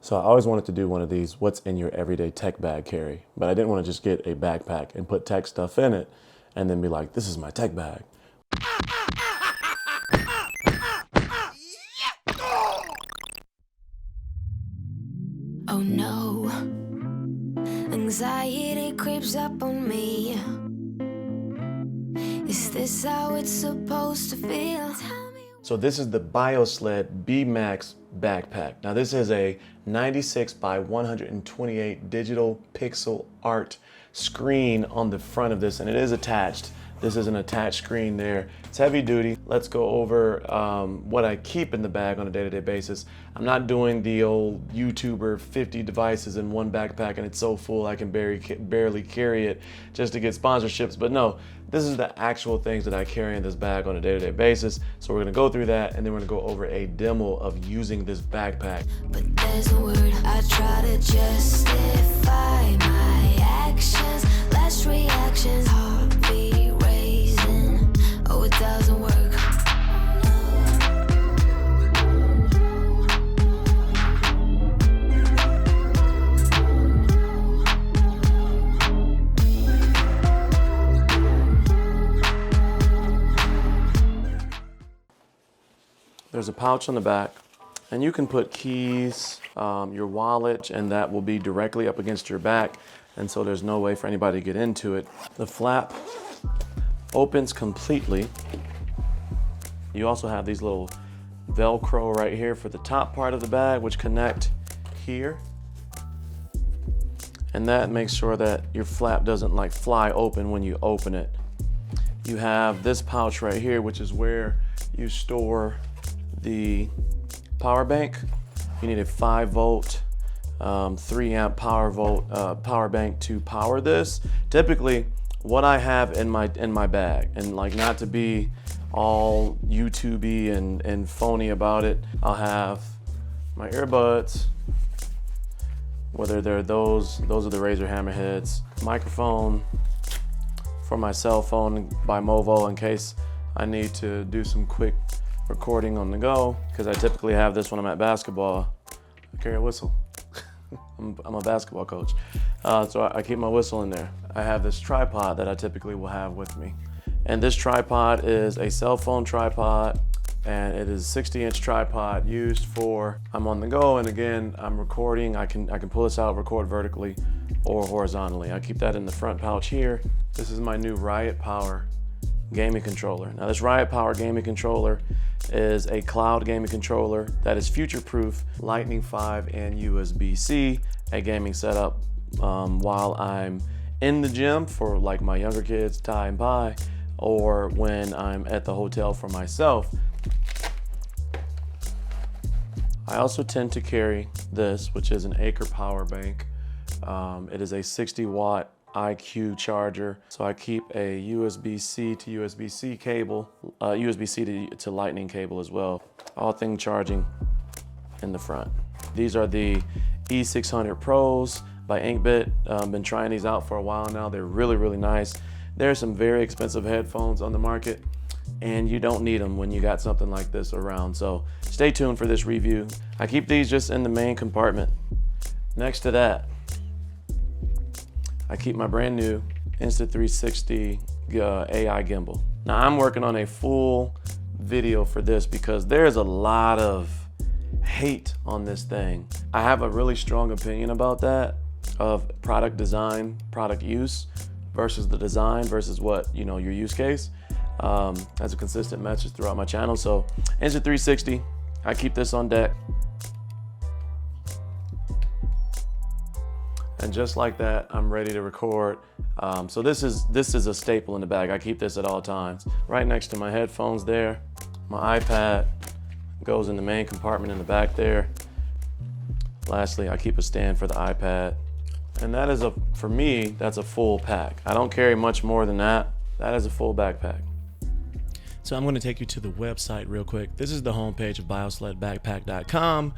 So I always wanted to do one of these, what's in your everyday tech bag carry, but I didn't want to just get a backpack and put tech stuff in it and then be like, this is my tech bag. Oh no, anxiety creeps up on me. Is this how it's supposed to feel? So this is the Biosled B-MAX backpack. Now this is a 96 by 128 digital pixel art screen on the front of this, and it is attached. This is an attached screen there. It's heavy duty. Let's go over what I keep in the bag on a day-to-day basis. I'm not doing the old YouTuber 50 devices in one backpack and it's so full I can barely carry it just to get sponsorships. But no, this is the actual things that I carry in this bag on a day-to-day basis. So we're gonna go through that and then we're gonna go over a demo of using this backpack. But there's a word I try to justify my actions, less reactions, heartbeat raising. Oh, it doesn't work. There's a pouch on the back, and you can put keys, your wallet, and that will be directly up against your back, and so there's no way for anybody to get into it. The flap opens completely. You also have these little Velcro right here for the top part of the bag, which connect here. And that makes sure that your flap doesn't like fly open when you open it. You have this pouch right here, which is where you store the power bank. You need a 5-volt, 3-amp power bank to power this. Typically, what I have in my bag, and like not to be all YouTubey and phony about it, I'll have my earbuds, whether they're those are the Razer Hammerheads, microphone for my cell phone by Movo in case I need to do some quick recording on the go, because I typically have this when I'm at basketball. I carry a whistle. I'm a basketball coach, so I keep my whistle in there. I have this tripod that I typically will have with me, and this tripod is a cell phone tripod, and it is a 60-inch tripod used for I'm on the go, and again I'm recording. I can pull this out, record vertically or horizontally. I keep that in the front pouch here. This is my new Riot Power gaming controller. Now this Riot Power gaming controller is a cloud gaming controller that is future-proof, Lightning 5 and USB-C, a gaming setup while I'm in the gym for like my younger kids, Ty and Pi, or when I'm at the hotel for myself. I also tend to carry this, which is an Acre power bank. It is a 60-watt IQ charger. So I keep a USB-C to USB-C cable, USB-C to Lightning cable as well. All thing charging in the front. These are the E600 Pros by Inkbit. Been trying these out for a while now. They're really, really nice. There's some very expensive headphones on the market, and you don't need them when you got something like this around. So stay tuned for this review. I keep these just in the main compartment. Next to that, I keep my brand new Insta360 AI gimbal. Now I'm working on a full video for this because there's a lot of hate on this thing. I have a really strong opinion about that, of product design, product use versus the design versus what, you know, your use case. As a consistent message throughout my channel. So Insta360, I keep this on deck. And just like that, I'm ready to record. So this is a staple in the bag. I keep this at all times. Right next to my headphones there. My iPad goes in the main compartment in the back there. Lastly, I keep a stand for the iPad. And that is for me, that's a full pack. I don't carry much more than that. That is a full backpack. So I'm going to take you to the website real quick. This is the homepage of biosledbackpack.com.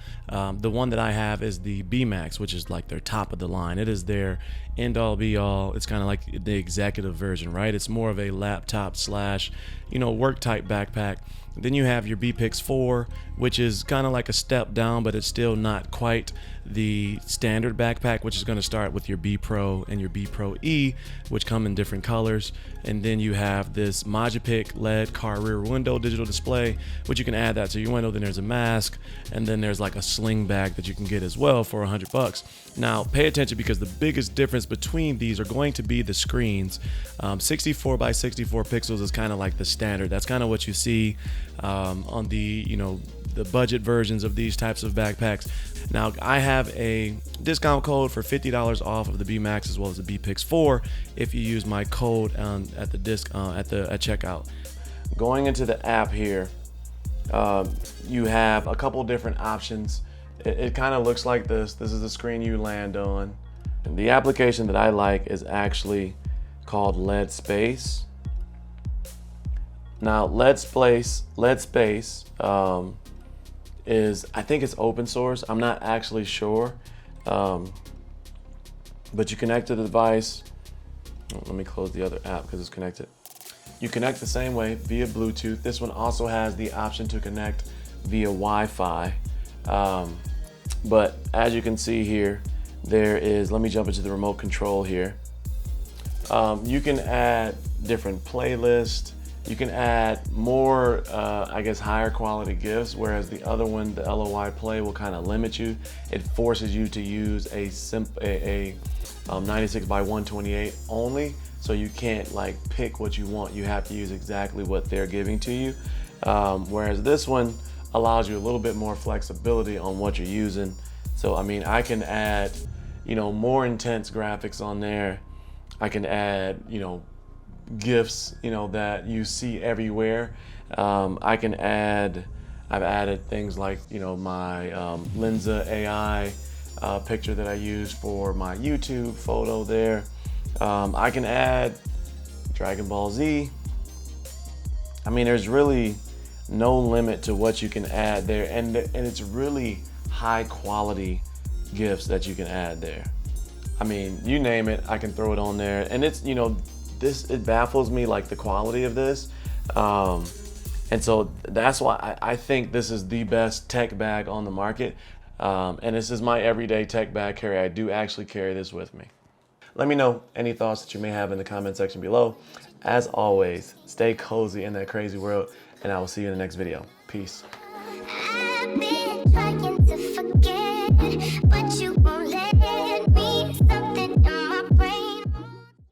The one that I have is the B-MAX, which is like their top of the line. It is their end all be all. It's kind of like the executive version, right? It's more of a laptop slash, you know, work type backpack. Then you have your B-Pix 4, which is kind of like a step down, but it's still not quite the standard backpack, which is going to start with your B Pro and your B Pro E, which come in different colors. And then you have this Magipic LED car rear window digital display, which you can add that to your window. Then there's a mask, and then there's like a sling bag that you can get as well for $100. Now pay attention, because the biggest difference between these are going to be the screens. 64 by 64 pixels is kind of like the standard. That's kind of what you see on the, the budget versions of these types of backpacks. Now I have a discount code for $50 off of the B-MAX as well as the B-Pix 4 if you use my code at the at checkout. Going into the app here, you have a couple different options. It kind of looks like this. This is the screen you land on. And the application that I like is actually called LED Space. Now LED Space is, I think it's open source. I'm not actually sure, but you connect to the device. Let me close the other app because it's connected. You connect the same way via Bluetooth. This one also has the option to connect via Wi-Fi. But as you can see here, there is, let me jump into the remote control here. You can add different playlists. You can add more, I guess, higher quality gifts, whereas the other one, the LOI Play, will kind of limit you. It forces you to use a 96 by 128 only, so you can't like pick what you want. You have to use exactly what they're giving to you. Whereas this one allows you a little bit more flexibility on what you're using. So I mean, I can add, more intense graphics on there. I can add, gifts, that you see everywhere. I can add, I've added things like, my Lenza AI picture that I use for my YouTube photo there. I can add Dragon Ball Z. I mean, there's really no limit to what you can add there, and it's really high quality gifts that you can add there. I mean, you name it, I can throw it on there, and it's, it baffles me, like the quality of this. And so that's why I think this is the best tech bag on the market. And this is my everyday tech bag carry. I do actually carry this with me. Let me know any thoughts that you may have in the comment section below. As always, stay cozy in that crazy world, and I will see you in the next video. Peace.